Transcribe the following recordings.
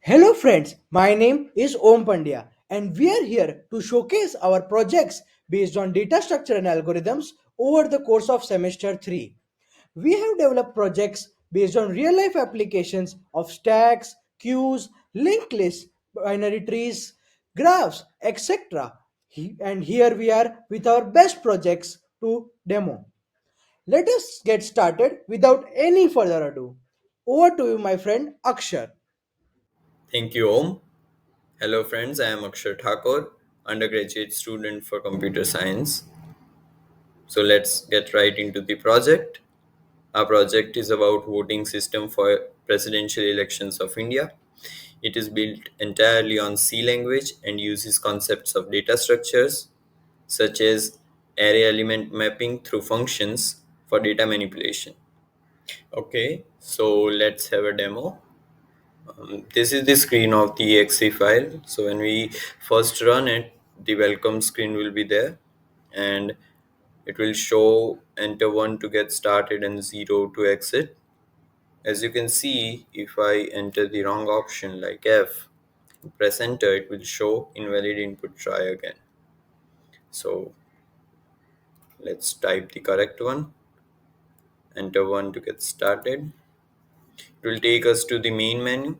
Hello friends, my name is Aum Pandya and we are here to showcase our projects based on data structure and algorithms over the course of semester 3. We have developed projects based on real life applications of stacks, queues, linked lists, binary trees, graphs, etc. And here we are with our best projects to demo. Let us get started without any further ado. Over to you, my friend Akshar. Thank you, Om. Hello, friends. I am Akshar Thakor, undergraduate student for computer science. So let's get right into the project. Our project is about voting system for presidential elections of India. It is built entirely on C language and uses concepts of data structures such as array element mapping through functions for data manipulation. Okay, so let's have a demo. This is the screen of the exe file. So when we first run it, the welcome screen will be there, and it will show enter 1 to get started and 0 to exit. As you can see, if I enter the wrong option like F, press enter, it will show invalid input, try again. So let's type the correct one, enter 1 to get started. It will take us to the main menu,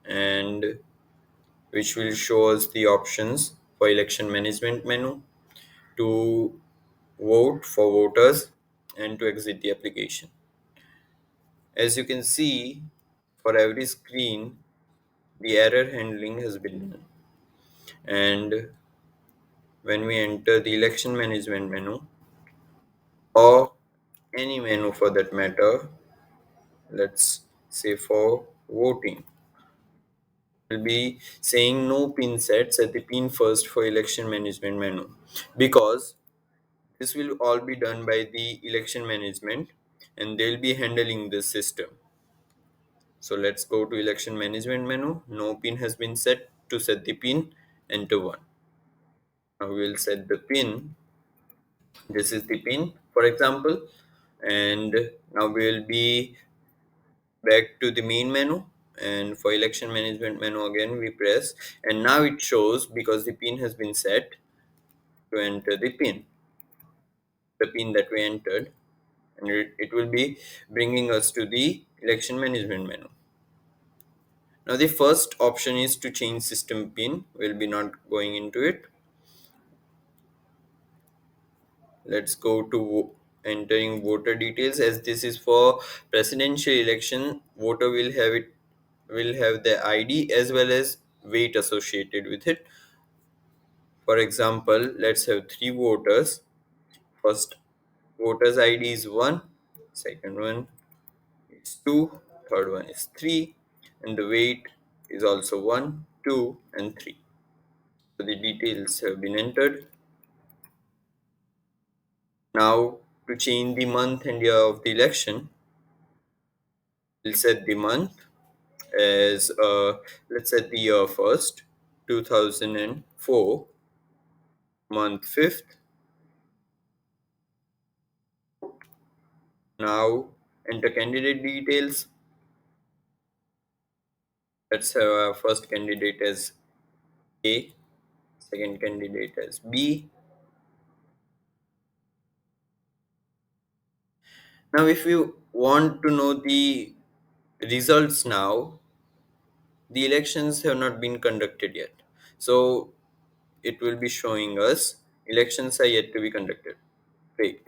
and which will show us the options for election management menu, to vote for voters, and to exit the application. As you can see, for every screen, the error handling has been done. And when we enter the election management menu, or any menu for that matter, let's say for voting, will be saying no pin sets at the pin first for election management menu, because this will all be done by the election management and they'll be handling this system. So let's go to election management menu. No pin has been set. To set the pin, enter 1. Now we will set the pin. This is the pin, for example. And now we will be back to the main menu. And for election management menu again, we press. And now it shows, because the pin has been set, to enter the pin that we entered. And it will be bringing us to the election management menu. Now the first option is to change system pin. We'll be not going into it. Let's go to entering voter details. As this is for presidential election, voter will have the ID as well as weight associated with it. For example, let's have three voters. First voter's ID is 1, second one is 2, third one is 3, and the weight is also 1, 2, and 3. So the details have been entered. Now, to change the month and year of the election, we'll set the month as, let's set the year first, 2004, month 5th. Now, enter candidate details. Let's have our first candidate as A, second candidate as B. Now, if you want to know the results now, the elections have not been conducted yet. So, it will be showing us elections are yet to be conducted. Wait.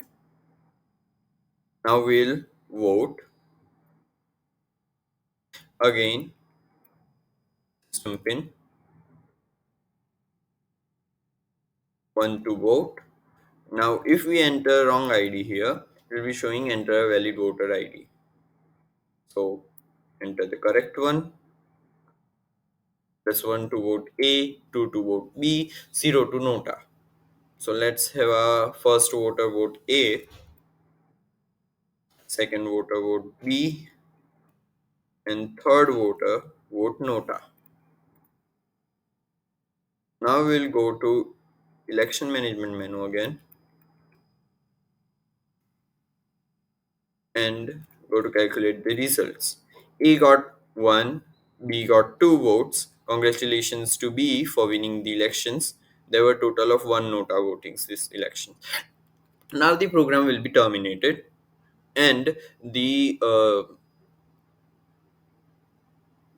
Now we'll vote again. System pin 1 to vote. Now, if we enter wrong ID here, it will be showing enter a valid voter ID. So, enter the correct one. Press 1 to vote A, 2 to vote B, 0 to nota. So, let's have a first voter vote A, second voter vote B, and third voter vote nota. Now, we'll go to election management menu again and go to calculate the results. A got 1, B got 2 votes. Congratulations to B for winning the elections. There were a total of 1 nota votings this election. Now the program will be terminated, and the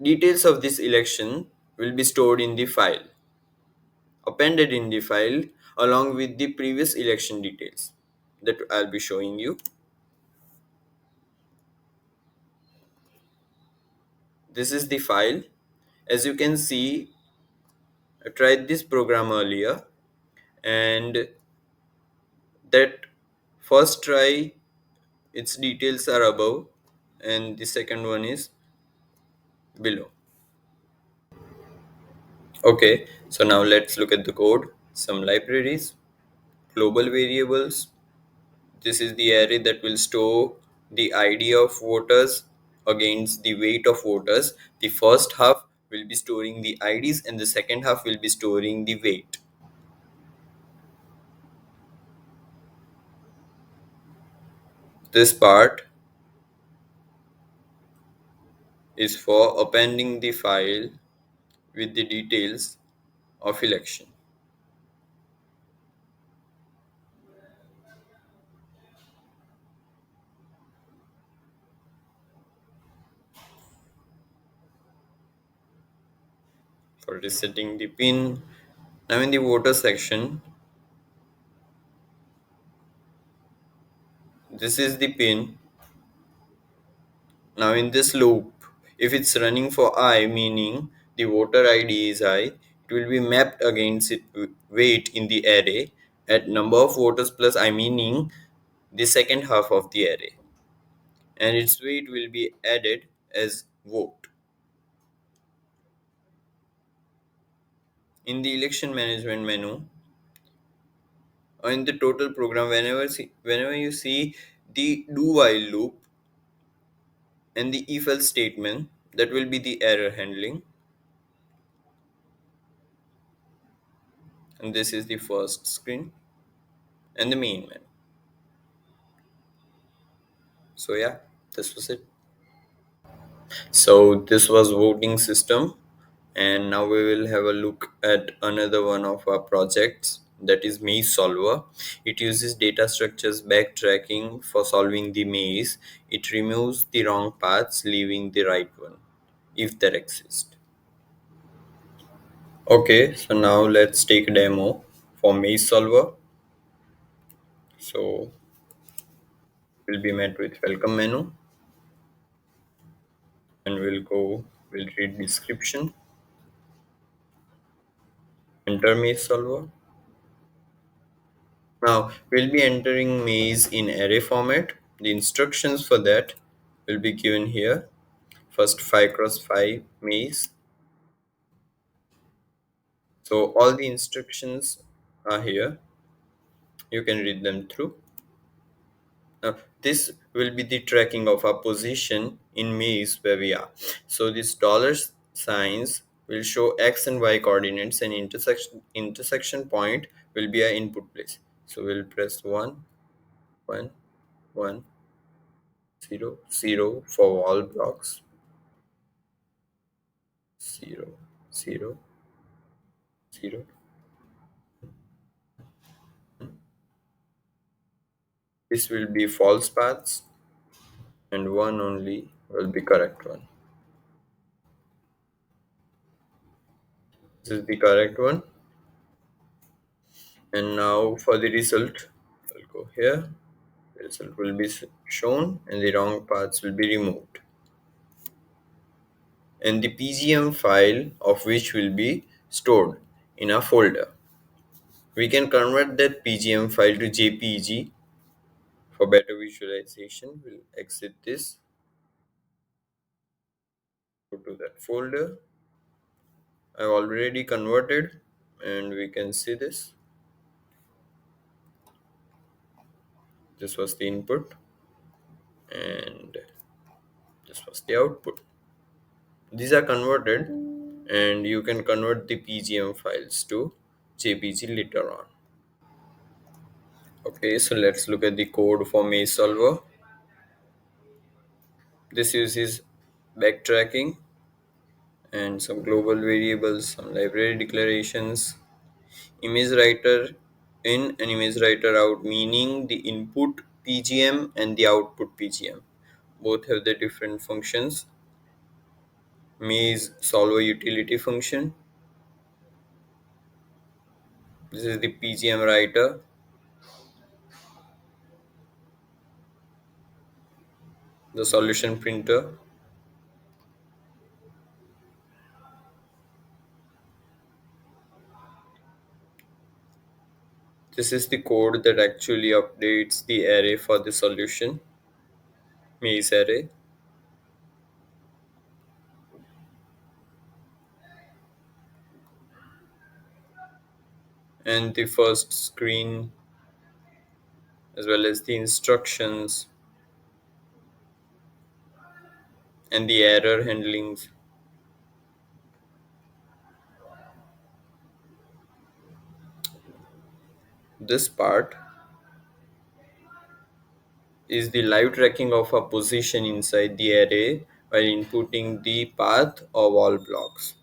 details of this election will be stored in the file, appended in the file along with the previous election details that I'll be showing you. This is the file. As you can see, I tried this program earlier, and that first try, its details are above, and the second one is below. Okay, so now let's look at the code. Some libraries, global variables. This is the array that will store the ID of voters against the weight of voters. The first half will be storing the IDs, and the second half will be storing the weight. This part is for appending the file with the details of election. For resetting the pin, now in the voter section, this is the pin. Now in this loop, if it's running for I, meaning the voter ID is I, it will be mapped against its weight in the array at number of voters plus I, meaning the second half of the array, and its weight will be added as vote. In the election management menu, or in the total program, whenever you see the do while loop and the if else statement, that will be the error handling. And this is the first screen and the main menu. So yeah, this was it. So this was voting system, and now we will have a look at another one of our projects, that is maze solver. It uses data structures backtracking for solving the maze. It removes the wrong paths, leaving the right one if there exist. Okay, so now let's take a demo for maze solver. So we'll be met with welcome menu, and we'll read description, enter maze solver. Now we'll be entering maze in array format. The instructions for that will be given here. First 5 cross 5 maze. So all the instructions are here. You can read them through. Now this will be the tracking of our position in maze where we are. So these dollar signs will show x and y coordinates, and intersection point will be our input place. So we'll press 1 1 1 0 0 for wall blocks, 0 0 0. This will be false paths, and one only will be correct one. This is the correct one. And now for the result, I'll go here. The result will be shown, and the wrong paths will be removed. And the PGM file of which will be stored in a folder. We can convert that PGM file to JPG for better visualization. We'll exit this, go to that folder. I've already converted, and we can see this. This was the input, and this was the output. These are converted, and you can convert the PGM files to JPG later on. Okay, so let's look at the code for maze solver. This uses backtracking. and some global variables, some library declarations, image writer in and image writer out, meaning the input PGM and the output PGM. Both have their different functions. Maze solver utility function. This is the PGM writer. The solution printer. This is the code that actually updates the array for the solution, maze array. And the first screen, as well as the instructions and the error handlings. This part is the live tracking of a position inside the array while inputting the path of all blocks,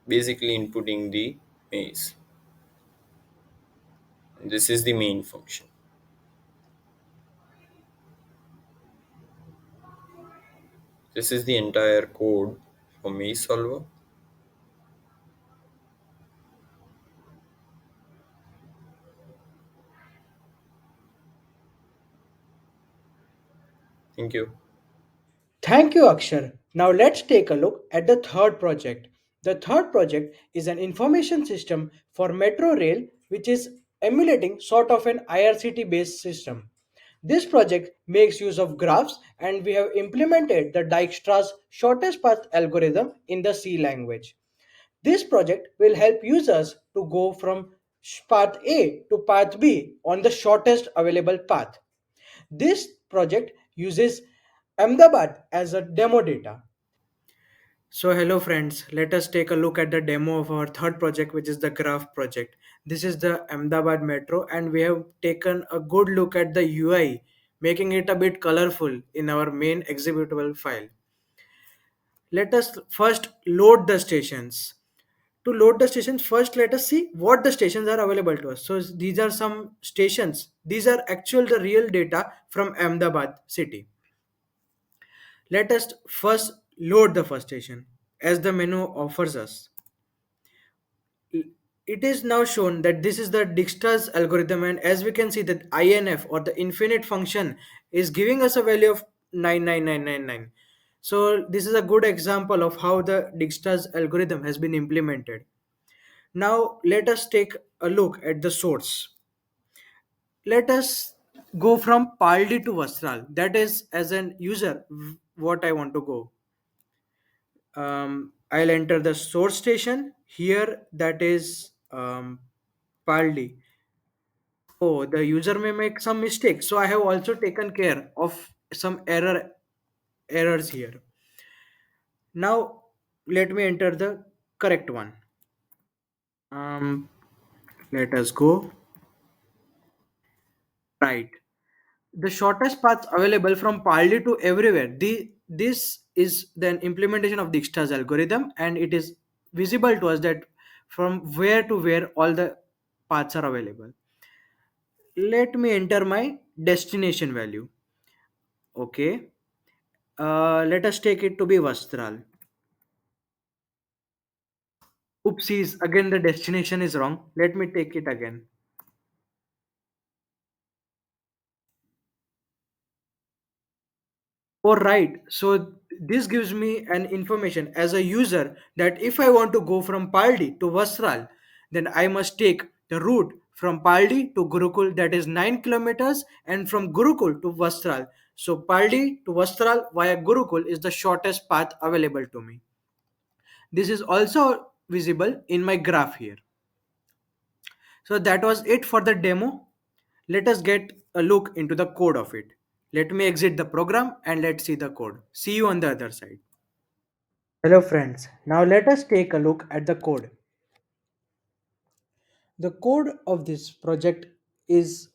basically inputting the maze. This is the main function. This is the entire code for maze solver. Thank you. Thank you, Akshar. Now let's take a look at the third project. The third project is an information system for metro rail, which is emulating sort of an IRCT based system. This project makes use of graphs, and we have implemented the Dijkstra's shortest path algorithm in the C language. This project will help users to go from path A to path B on the shortest available path. This project uses Ahmedabad as a demo data. So hello friends, let us take a look at the demo of our third project, which is the graph project. This is the Ahmedabad metro, and we have taken a good look at the UI, making it a bit colorful in our main executable file. Let us first load the stations. To load the stations, first let us see what the stations are available to us. So these are some stations. These are actual the real data from Ahmedabad city. Let us first load the first station as the menu offers us. It is now shown that this is the Dijkstra's algorithm, and as we can see that INF or the infinite function is giving us a value of 99999. So this is a good example of how the Dijkstra's algorithm has been implemented. Now let us take a look at the source. Let us go from Paldi to Vastral. That is, as an user, what I want to go. I'll enter the source station here, that is Paldi. Oh, the user may make some mistake. So I have also taken care of some errors here. Now let me enter the correct one. Um, Let us go right. The shortest path available from Paldi to everywhere. This is the implementation of Dijkstra's algorithm, and it is visible to us that from where to where all the paths are available. Let me enter my destination value. Okay. Let us take it to be Vastral. Oopsies, again the destination is wrong. Let me take it again. Oh, right. So this gives me an information as a user that if I want to go from Paldi to Vastral, then I must take the route from Paldi to Gurukul, that is 9 kilometers, and from Gurukul to Vastral. So Paldi to Vastral via Gurukul is the shortest path available to me. This is also visible in my graph here. So that was it for the demo. Let us get a look into the code of it. Let me exit the program and let's see the code. See you on the other side. Hello friends. Now let us take a look at the code. The code of this project is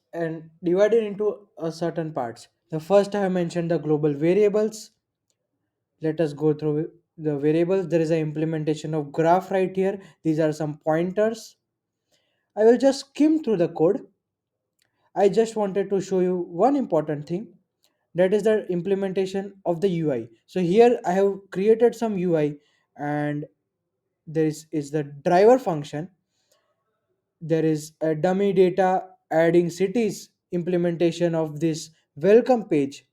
divided into certain parts. The first I have mentioned the global variables. Let us go through the variables. There is an implementation of graph right here. These are some pointers. I will just skim through the code. I just wanted to show you one important thing, that is the implementation of the UI. So here I have created some UI, and there is the driver function. There is a dummy data adding cities implementation of this welcome page.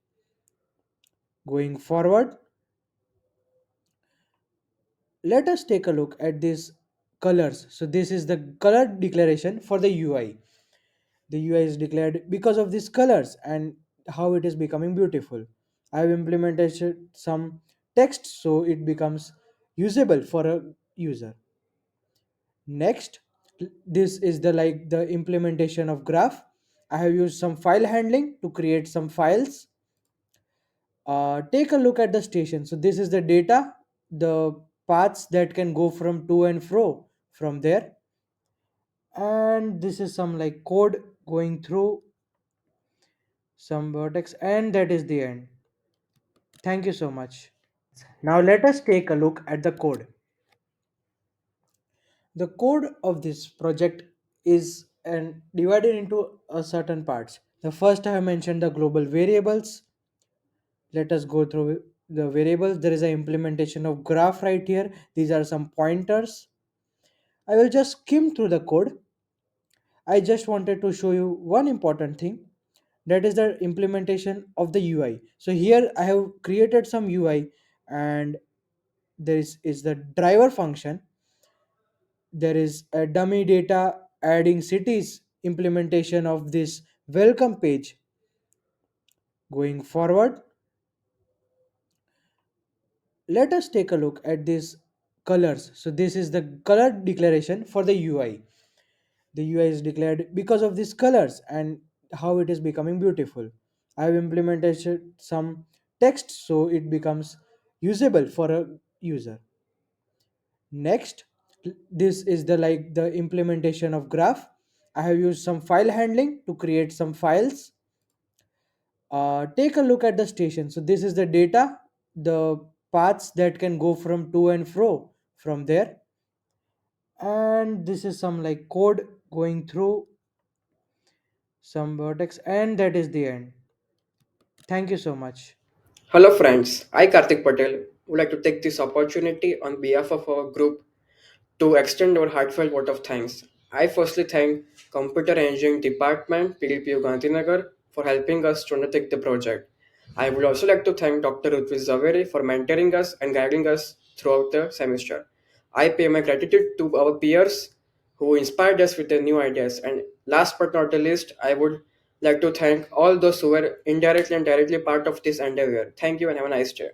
Going forward, let us take a look at these colors. So this is the color declaration for the UI. The UI is declared because of these colors and how it is becoming beautiful. I have implemented some text so it becomes usable for a user. Next, this is the implementation of graph. I have used some file handling to create some files. Take a look at the station. So this is the data, the paths that can go from to and fro from there. And this is some code going through some vertex, and that is the end. Thank you so much. Now let us take a look at the code. The code of this project is and divided into a certain parts. The first I have mentioned the global variables. Let us go through the variables. There is an implementation of graph right here. These are some pointers. I will just skim through the code. I just wanted to show you one important thing, that is the implementation of the UI. So here I have created some UI, and is the driver function. There is a dummy data adding cities implementation of this welcome page. Going forward, let us take a look at these colors. So this is the color declaration for the UI. The UI is declared because of these colors and how it is becoming beautiful. I have implemented some text so it becomes usable for a user. Next, this is the implementation of graph. I have used some file handling to create some files. Take a look at the station. So this is the data, the paths that can go from to and fro from there. And this is some code going through some vertex, and that is the end. Thank you so much. Hello friends, I Kartik Patel would like to take this opportunity on behalf of our group to extend our heartfelt vote of thanks. I firstly thank Computer Engineering Department PDPU Gandhinagar for helping us to undertake the project. I would also like to thank Dr. Rutvij Jhaveri for mentoring us and guiding us throughout the semester. I pay my gratitude to our peers who inspired us with their new ideas. And last but not the least, I would like to thank all those who were indirectly and directly part of this endeavor. Thank you and have a nice day.